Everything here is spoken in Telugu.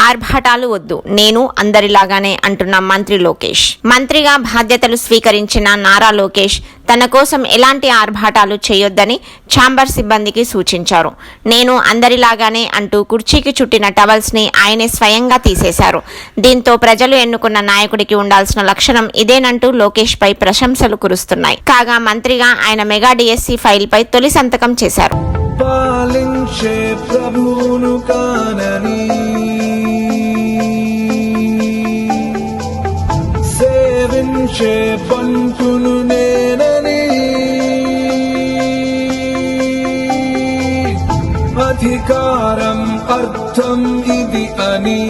ఆర్భాటాలు వద్దు, నేను అందరిలాగానే అంటున్న మంత్రి లోకేష్. మంత్రిగా బాధ్యతలు స్వీకరించిన నారా లోకేష్ తన కోసం ఎలాంటి ఆర్భాటాలు చేయొద్దని ఛాంబర్ సిబ్బందికి సూచించారు. నేను అందరిలాగానే అంటూ కుర్చీకి చుట్టిన టవల్స్ ని ఆయనే స్వయంగా తీసేశారు. దీంతో ప్రజలు ఎన్నుకున్న నాయకుడికి ఉండాల్సిన లక్షణం ఇదేనంటూ లోకేష్ పై ప్రశంసలు కురుస్తున్నాయి. కాగా మంత్రిగా ఆయన మెగా డిఎస్సి ఫైల్ పై తొలి సంతకం చేశారు. పాలించే ప్రభువును కానని, సేవించే బంటును నేనని, అధికారం అర్థం ఇది అని